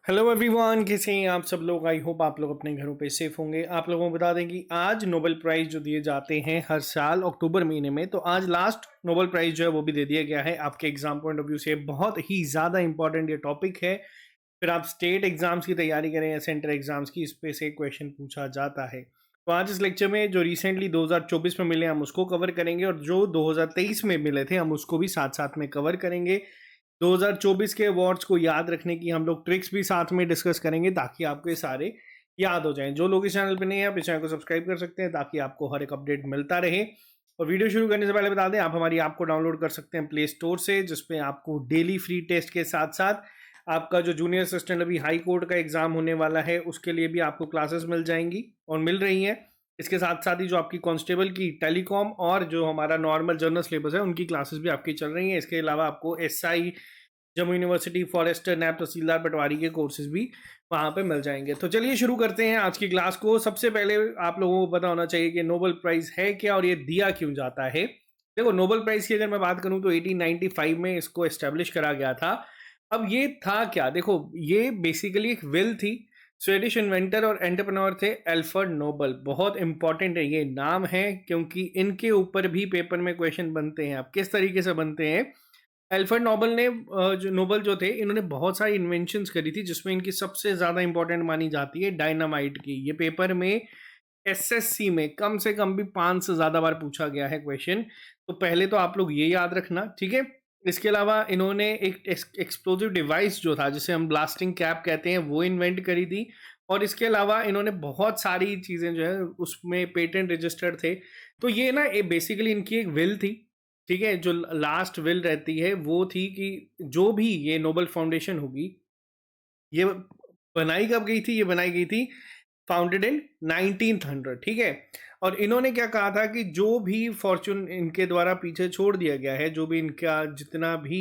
Hello everyone, कैसे हैं आप सब लोग। आई होप आप लोग अपने घरों पे सेफ होंगे। आप लोगों को बता दें कि आज नोबेल प्राइज़ जो दिए जाते हैं हर साल अक्टूबर महीने में, तो आज लास्ट नोबेल प्राइज़ जो है वो भी दे दिया गया है। आपके एग्जाम पॉइंट ऑफ व्यू से बहुत ही ज़्यादा इंपॉर्टेंट ये टॉपिक है। फिर आप स्टेट एग्जाम्स की तैयारी करें या सेंटर एग्जाम्स की, इस पे से क्वेश्चन पूछा जाता है। तो आज इस लेक्चर में जो रिसेंटली 2024 में मिले हम उसको कवर करेंगे, और जो 2023 में मिले थे हम उसको भी साथ साथ में कवर करेंगे। 2024 के अवार्ड्स को याद रखने की हम लोग ट्रिक्स भी साथ में डिस्कस करेंगे, ताकि आपको ये सारे याद हो जाएं। जो लोग इस चैनल पे नहीं है, आप इस चैनल को सब्सक्राइब कर सकते हैं ताकि आपको हर एक अपडेट मिलता रहे। और वीडियो शुरू करने से पहले बता दें, आप हमारी ऐप को डाउनलोड कर सकते हैं प्ले स्टोर से, जिसपे आपको डेली फ्री टेस्ट के साथ साथ आपका जो जूनियर असिस्टेंट अभी हाई कोर्ट का एग्जाम होने वाला है उसके लिए भी आपको क्लासेस मिल जाएंगी और मिल रही हैं। इसके साथ साथ ही जो आपकी कांस्टेबल की, टेलीकॉम और जो हमारा नॉर्मल जनरल सिलेबस है उनकी क्लासेस भी आपकी चल रही हैं। इसके अलावा आपको एसआई, जम्मू यूनिवर्सिटी, फॉरेस्टर, नैब तहसीलदार, पटवारी के कोर्सेज भी वहाँ पे मिल जाएंगे। तो चलिए शुरू करते हैं आज की क्लास को। सबसे पहले आप लोगों को पता होना चाहिए कि नोबेल प्राइज़ है क्या और ये दिया क्यों जाता है। देखो, नोबेल प्राइज़ की अगर मैं बात करूँ तो 1895 में इसको एस्टेब्लिश करा गया था। अब ये था क्या, देखो ये बेसिकली एक विल थी। स्वेडिश इन्वेंटर और एंटरप्रेन्योर थे अल्फ्रेड नोबेल। बहुत इंपॉर्टेंट है ये नाम है, क्योंकि इनके ऊपर भी पेपर में क्वेश्चन बनते हैं। अब किस तरीके से बनते हैं, अल्फ्रेड नोबेल ने जो नोबेल जो थे, इन्होंने बहुत सारी इन्वेंशंस करी थी, जिसमें इनकी सबसे ज़्यादा इंपॉर्टेंट मानी जाती है डायनामाइट की। ये पेपर में एसएससी में कम से कम भी 5 से ज़्यादा बार पूछा गया है क्वेश्चन। तो पहले तो आप लोग ये याद रखना, ठीक है। इसके अलावा इन्होंने एक एक्सप्लोजिव डिवाइस जो था, जिसे हम ब्लास्टिंग कैप कहते हैं, वो इन्वेंट करी थी। और इसके अलावा इन्होंने बहुत सारी चीज़ें जो है उसमें पेटेंट रजिस्टर्ड थे। तो ये ना बेसिकली इनकी एक विल थी, ठीक है। जो लास्ट विल रहती है वो थी कि जो भी ये नोबेल फाउंडेशन होगी, ये बनाई कब गई थी, ये बनाई गई थी फाउंडेड इन 1900, ठीक है। और इन्होंने क्या कहा था कि जो भी फॉर्चून इनके द्वारा पीछे छोड़ दिया गया है, जो भी इनका जितना भी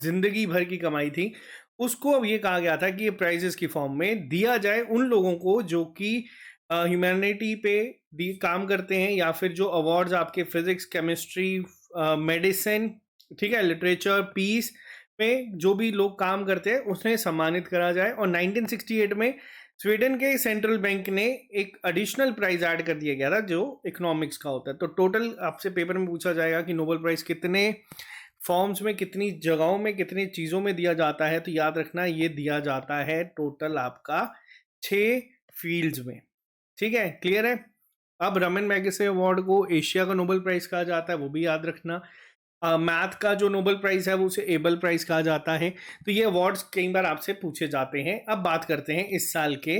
जिंदगी भर की कमाई थी, उसको अब ये कहा गया था कि ये प्राइजेस की फॉर्म में दिया जाए उन लोगों को जो कि ह्यूमैनिटी पे काम करते हैं, या फिर जो अवार्ड्स आपके फिजिक्स, केमिस्ट्री, मेडिसिन, ठीक है, लिटरेचर, पीस में जो भी लोग काम करते हैं उन्हें सम्मानित करा जाए। और 1968 में स्वीडन के सेंट्रल बैंक ने एक एडिशनल प्राइज ऐड कर दिया गया था जो इकोनॉमिक्स का होता है। तो टोटल आपसे पेपर में पूछा जाएगा कि नोबेल प्राइज कितने फॉर्म्स में, कितनी जगहों में, कितनी चीज़ों में दिया जाता है। तो याद रखना, ये दिया जाता है टोटल आपका 6 फील्ड्स में, ठीक है। क्लियर है। अब रमन मैगसेसे अवार्ड को एशिया का नोबेल प्राइज कहा जाता है, वो भी याद रखना। मैथ का जो नोबेल प्राइज है वो उसे एबल प्राइज कहा जाता है। तो ये अवार्ड्स कई बार आपसे पूछे जाते हैं। अब बात करते हैं इस साल के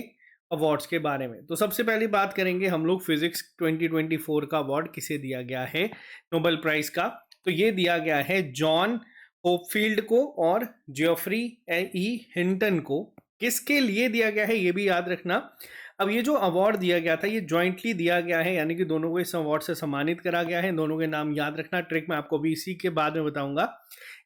अवार्ड्स के बारे में। तो सबसे पहली बात करेंगे हम लोग फिजिक्स 2024 का अवार्ड किसे दिया गया है नोबेल प्राइज का। तो ये दिया गया है जॉन होपफील्ड को और जियोफ्री ई हिंटन को। किसके लिए दिया गया है ये भी याद रखना। अब ये जो अवार्ड दिया गया था ये जॉइंटली दिया गया है, यानी कि दोनों को इस अवार्ड से सम्मानित करा गया है। दोनों के नाम याद रखना, ट्रिक मैं आपको भी इसी के बाद में बताऊंगा।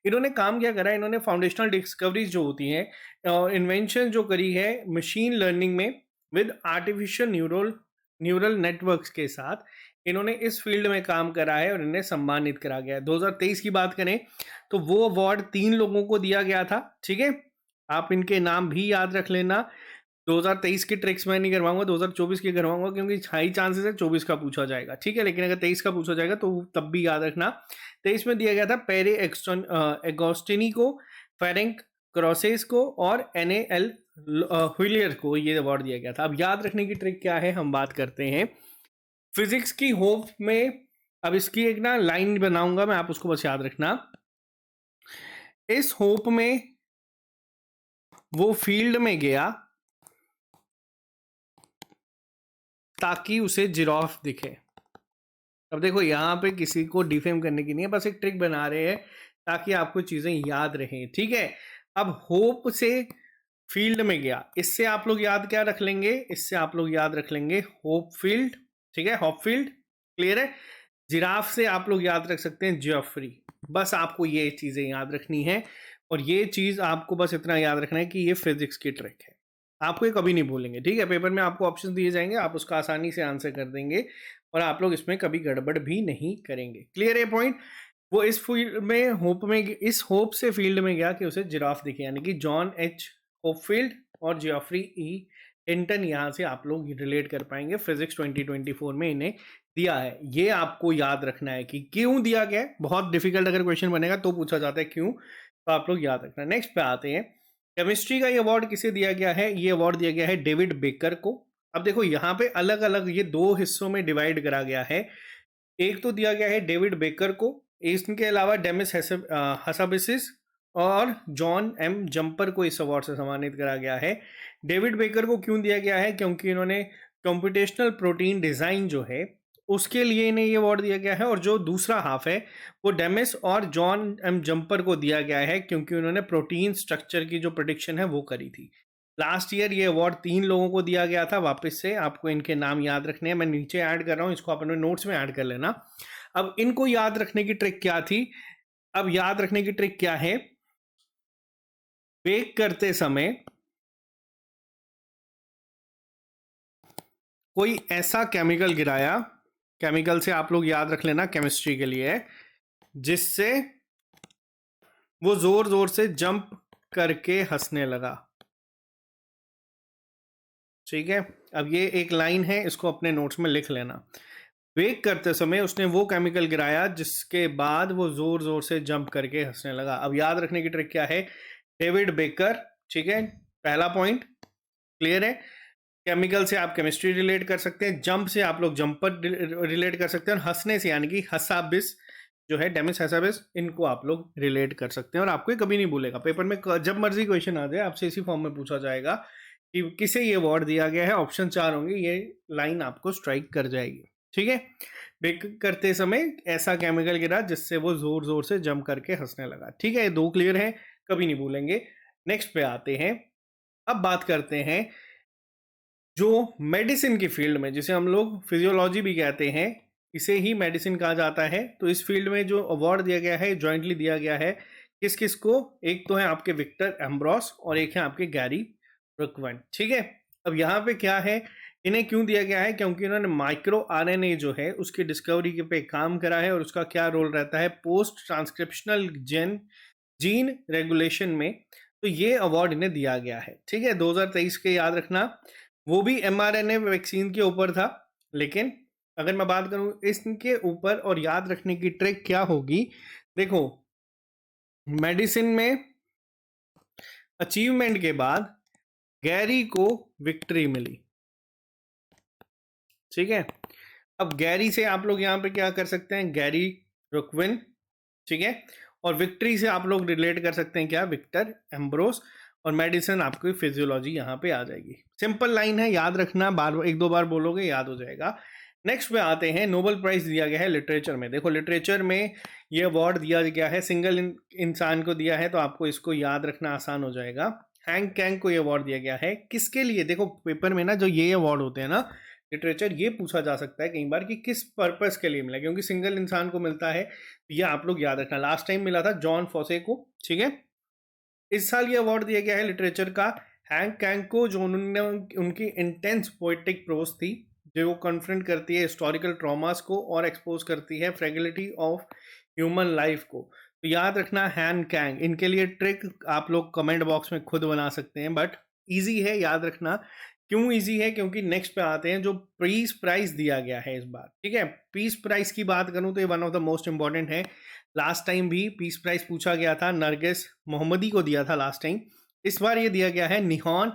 इन्होंने काम क्या करा है, इन्होंने फाउंडेशनल डिस्कवरीज जो होती हैं और इन्वेंशन जो करी है मशीन लर्निंग में विद आर्टिफिशियल न्यूरल नेटवर्क्स के साथ, इन्होंने इस फील्ड में काम करा है और इन्हें सम्मानित करा गया है। 2023 की बात करें तो वो अवार्ड 3 लोगों को दिया गया था, ठीक है। आप इनके नाम भी याद रख लेना। 2023 की ट्रिक्स मैं नहीं करवाऊंगा, 2024 की करवाऊंगा, क्योंकि हाई चांसेस है 24 का पूछा जाएगा, ठीक है। लेकिन अगर 23 का पूछा जाएगा तो तब भी याद रखना। 23 में दिया गया था पेरे एगोस्टिनी को, फेरेंक क्रॉसेस को और NAL हुइलियर को ये अवार्ड दिया गया था। अब याद रखने की ट्रिक क्या है, हम बात करते हैं फिजिक्स की होप में। अब इसकी एक ना लाइन बनाऊंगा मैं, आप उसको बस याद रखना। इस होप में वो फील्ड में गया ताकि उसे जिराफ दिखे। अब देखो, यहाँ पे किसी को डिफेम करने की नहीं है, बस एक ट्रिक बना रहे हैं ताकि आपको चीजें याद रहें, ठीक है। अब होप से फील्ड में गया, इससे आप लोग याद क्या रख लेंगे, इससे आप लोग याद रख लेंगे होप फील्ड, ठीक है, होप फील्ड। क्लियर है। जिराफ से आप लोग याद रख सकते हैं जियोफ्री। बस आपको ये चीजें याद रखनी है, और ये चीज आपको बस इतना याद रखना है कि ये फिजिक्स की ट्रिक है। आपको ये कभी नहीं भूलेंगे, ठीक है। पेपर में आपको ऑप्शन दिए जाएंगे, आप उसका आसानी से आंसर कर देंगे और आप लोग इसमें कभी गड़बड़ भी नहीं करेंगे। क्लियर है पॉइंट। वो इस फील्ड में होप में, इस होप से फील्ड में गया कि उसे जिराफ दिखे, यानी कि जॉन H होपफील्ड और जियोफ्री ई हिंटन यहाँ से आप लोग रिलेट कर पाएंगे। फिजिक्स 2024 में इन्हें दिया है, ये आपको याद रखना है कि क्यों दिया गया है। बहुत डिफिकल्ट अगर क्वेश्चन बनेगा तो पूछा जाता है क्यों, तो आप लोग याद रखना। नेक्स्ट पे आते हैं, केमिस्ट्री का ये अवार्ड किसे दिया गया है? ये अवार्ड दिया गया है डेविड बेकर को। अब देखो यहाँ पे अलग अलग ये दो हिस्सों में डिवाइड करा गया है। एक तो दिया गया है डेविड बेकर को, इसके अलावा डेमिस हसाबिसिस और जॉन एम जंपर को इस अवार्ड से सम्मानित करा गया है। डेविड बेकर को क्यों दिया गया है? क्योंकि इन्होंने कंप्यूटेशनल प्रोटीन डिज़ाइन जो है उसके लिए इन्हें ये अवार्ड दिया गया है। और जो दूसरा हाफ है वो डेमिस और जॉन एम जंपर को दिया गया है क्योंकि उन्होंने प्रोटीन स्ट्रक्चर की जो प्रेडिक्शन है वो करी थी। लास्ट ईयर ये अवार्ड 3 लोगों को दिया गया था। वापस से आपको इनके नाम याद रखने हैं, मैं नीचे ऐड कर रहा हूँ, इसको अपने नोट्स में ऐड कर लेना। अब इनको याद रखने की ट्रिक क्या थी? अब याद रखने की ट्रिक क्या है? बेक करते समय कोई ऐसा केमिकल गिराया, केमिकल से आप लोग याद रख लेना केमिस्ट्री के लिए, जिससे वो जोर जोर से जंप करके हंसने लगा। ठीक है, अब ये एक लाइन है, इसको अपने नोट्स में लिख लेना। बेक करते समय उसने वो केमिकल गिराया जिसके बाद वो जोर जोर से जंप करके हंसने लगा। अब याद रखने की ट्रिक क्या है? डेविड बेकर, ठीक है, पहला पॉइंट क्लियर है। केमिकल से आप केमिस्ट्री रिलेट कर सकते हैं, जंप से आप लोग जंपर रिलेट कर सकते हैं, और हंसने से यानी कि हसाबिस जो है, डेमिस हसाबिस, इनको आप लोग रिलेट कर सकते हैं। और आपको कभी नहीं भूलेगा, पेपर में जब मर्जी क्वेश्चन आ जाए आपसे इसी फॉर्म में पूछा जाएगा कि किसे ये अवार्ड दिया गया है। ऑप्शन 4 होंगे, ये लाइन आपको स्ट्राइक कर जाएगी। ठीक है, बेक करते समय ऐसा केमिकल गिरा जिससे वो जोर जोर से जंप करके हंसने लगा। ठीक है, ये 2 क्लियर है, कभी नहीं भूलेंगे। नेक्स्ट पे आते हैं, अब बात करते हैं जो मेडिसिन की फील्ड में, जिसे हम लोग फिजियोलॉजी भी कहते हैं, इसे ही मेडिसिन कहा जाता है। तो इस फील्ड में जो अवार्ड दिया गया है, जॉइंटली दिया गया है किस किस को? एक तो है आपके विक्टर एम्ब्रोस और एक है आपके गैरी रुकवन। ठीक है, अब यहाँ पे क्या है, इन्हें क्यों दिया गया है? क्योंकि इन्होंने माइक्रो आरएनए जो है उसकी डिस्कवरी पे काम करा है, और उसका क्या रोल रहता है पोस्ट ट्रांसक्रिप्शनल जीन रेगुलेशन में। तो ये अवार्ड इन्हें दिया गया है। ठीक है, 2023 के याद रखना, वो भी mRNA वैक्सीन के ऊपर था। लेकिन अगर मैं बात करूं इसके ऊपर, और याद रखने की ट्रिक क्या होगी, देखो मेडिसिन में अचीवमेंट के बाद गैरी को विक्ट्री मिली। ठीक है, अब गैरी से आप लोग यहाँ पे क्या कर सकते हैं? गैरी रुकविन। ठीक है, और विक्ट्री से आप लोग रिलेट कर सकते हैं क्या? Victor Ambrose. और मेडिसिन आपकी फिजियोलॉजी यहाँ पे आ जाएगी। सिंपल लाइन है, याद रखना, बार एक दो बार बोलोगे याद हो जाएगा। नेक्स्ट पे आते हैं, नोबेल प्राइज दिया गया है लिटरेचर में। देखो लिटरेचर में ये अवार्ड दिया गया है, सिंगल इंसान को दिया है, तो आपको इसको याद रखना आसान हो जाएगा। हैंग कैंग को ये अवार्ड दिया गया है, किसके लिए? देखो पेपर में ना जो ये अवार्ड होते हैं ना लिटरेचर, ये पूछा जा सकता है कई बार कि किस पर्पस के लिए मिला, क्योंकि सिंगल इंसान को मिलता है, ये आप लोग याद रखना। लास्ट टाइम मिला था जॉन फॉसे को। ठीक है, इस साल ये अवार्ड दिया गया है लिटरेचर का हैंग कैंग को, जो उन्होंने उनकी इंटेंस पोएटिक प्रोज थी, जो वो कन्फ्रंट करती है हिस्टोरिकल ट्रॉमास को और एक्सपोज करती है फ्रेगिलिटी ऑफ ह्यूमन लाइफ को। तो याद रखना हैंग कैंग। इनके लिए ट्रिक आप लोग कमेंट बॉक्स में खुद बना सकते हैं, बट ईजी है, याद रखना। क्यों ईजी है? क्योंकि नेक्स्ट पे आते हैं जो पीस प्राइज दिया गया है इस बार। ठीक है, पीस प्राइज की बात करूं तो ये one of the most important है। लास्ट टाइम भी पीस प्राइज पूछा गया था, नरगिस मोहम्मदी को दिया था लास्ट टाइम। इस बार ये दिया गया है निहॉन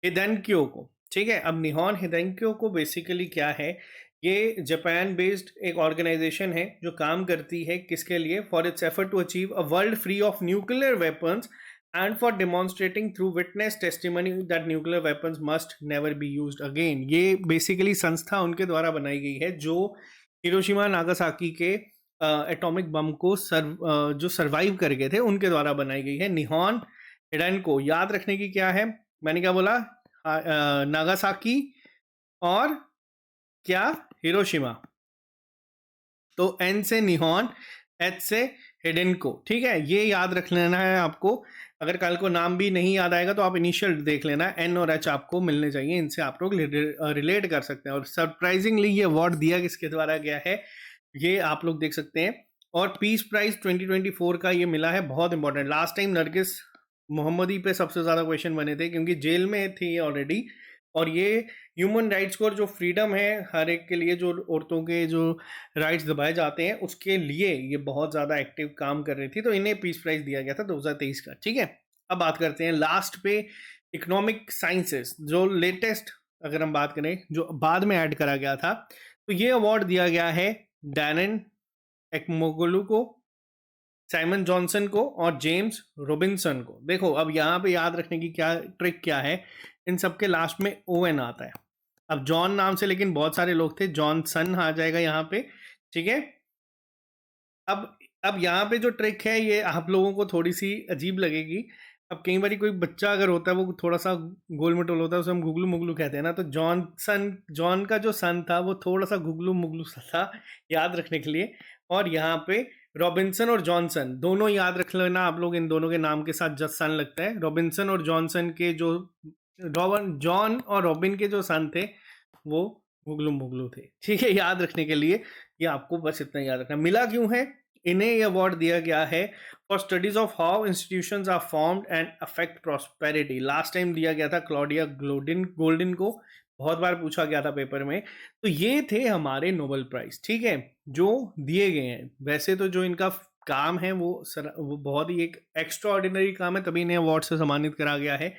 हिदेनक्यो को। ठीक है, अब निहॉन हिदेनक्यो को बेसिकली क्या है, ये जापान बेस्ड एक ऑर्गेनाइजेशन है जो काम करती है किसके लिए? For its effort to achieve a world free of nuclear weapons and for demonstrating through witness testimony that nuclear weapons must never be used again। ये बेसिकली संस्था उनके द्वारा बनाई गई है जो हिरोशिमा नागासाकी के एटॉमिक बम को जो सर्वाइव कर गए थे उनके द्वारा बनाई गई है। निहॉन हिडेनको याद रखने की क्या है? मैंने क्या बोला? नागासाकी और क्या? हिरोशिमा। तो एन से निहॉन, एच से हिडेनको। ठीक है, ये याद रख लेना है आपको। अगर कल को नाम भी नहीं याद आएगा तो आप इनिशियल देख लेना, एन और एच आपको मिलने चाहिए, इनसे आप लोग रिलेट कर सकते हैं। और सरप्राइजिंगली ये अवार्ड दिया किसके द्वारा गया है ये आप लोग देख सकते हैं। और पीस प्राइज 2024 का ये मिला है, बहुत इंपॉर्टेंट। लास्ट टाइम नरगिस मोहम्मदी पे सबसे ज़्यादा क्वेश्चन बने थे क्योंकि जेल में थी ऑलरेडी। और ये ह्यूमन राइट्स को, जो फ्रीडम है हर एक के लिए, जो औरतों के जो राइट्स दबाए जाते हैं उसके लिए ये बहुत ज़्यादा एक्टिव काम कर रही थी, तो इन्हें पीस प्राइज दिया गया था 2023 का। ठीक है, अब बात करते हैं लास्ट पे इकोनॉमिक साइंसेस, जो लेटेस्ट अगर हम बात करें जो बाद में ऐड करा गया था, तो ये अवार्ड दिया गया है डैनन एक्मोगोलू को, साइमन जॉनसन को और जेम्स रोबिन्सन को। देखो अब यहाँ पे याद रखने की क्या ट्रिक क्या है, इन सबके लास्ट में ओएन आता है। अब जॉन नाम से लेकिन बहुत सारे लोग थे, जॉनसन आ जाएगा यहाँ पे। ठीक है, अब यहाँ पे जो ट्रिक है ये आप लोगों को थोड़ी सी अजीब लगेगी। अब कई बार कोई बच्चा अगर होता है वो थोड़ा सा गोल मटोल होता है, उसे हम गुगलू मुगलू कहते हैं ना, तो जॉन का जो सन था वो थोड़ा सा गुगलू मुगलू सा था, याद रखने के लिए। और यहाँ पे रॉबिन्सन और जॉनसन दोनों याद रख लेना आप लोग, इन दोनों के नाम के साथ जस्ट सन लगता है। रॉबिन्सन और जॉनसन के जो जॉन और रॉबिन के जो सन थे वो गुगलू मुगलू थे। ठीक है, याद रखने के लिए ये आपको बस इतना याद रखना। मिला क्यों है इन्हें, ये अवार्ड दिया गया है for studies of how institutions are formed and affect prosperity. Last time दिया गया था क्लॉडिया गोल्डन को, बहुत बार पूछा गया था पेपर में। तो ये थे हमारे नोबेल प्राइज, ठीक है, जो दिए गए हैं। वैसे तो जो इनका काम है वो बहुत ही एक एक्स्ट्रा ऑर्डिनरी काम है, तभी इन्हें अवार्ड से सम्मानित करा गया है।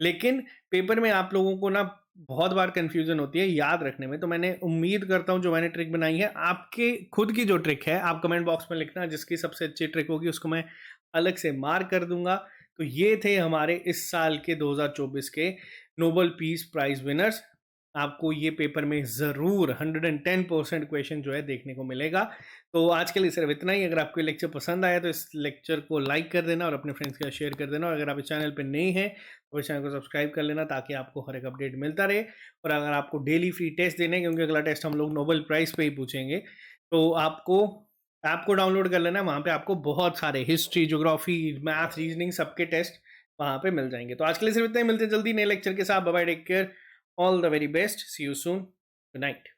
लेकिन पेपर में आप लोगों को ना बहुत बार कंफ्यूजन होती है याद रखने में, तो मैंने उम्मीद करता हूं जो मैंने ट्रिक बनाई है, आपके खुद की जो ट्रिक है आप कमेंट बॉक्स में लिखना, जिसकी सबसे अच्छी ट्रिक होगी उसको मैं अलग से मार्क कर दूंगा। तो ये थे हमारे इस साल के 2024 के नोबेल पीस प्राइज विनर्स। आपको ये पेपर में ज़रूर 110% क्वेश्चन जो है देखने को मिलेगा। तो आज के लिए सिर्फ इतना ही। अगर आपको ये लेक्चर पसंद आया तो इस लेक्चर को लाइक कर देना और अपने फ्रेंड्स के साथ शेयर कर देना। और अगर आप इस चैनल पर नए हैं तो इस चैनल को सब्सक्राइब कर लेना, ताकि आपको हर एक अपडेट मिलता रहे। और अगर आपको डेली फ्री टेस्ट देने, क्योंकि अगला टेस्ट हम लोग नोबेल प्राइज़ पे ही पूछेंगे, तो आपको ऐप को डाउनलोड कर लेना है। वहाँ पे आपको बहुत सारे हिस्ट्री, ज्योग्राफी, मैथ, रीजनिंग सबके टेस्ट वहाँ पे मिल जाएंगे। तो आज के लिए सिर्फ इतना ही, मिलते हैं जल्दी नए लेक्चर के साथ। Bye bye, take care, all the very best, see you soon, good night.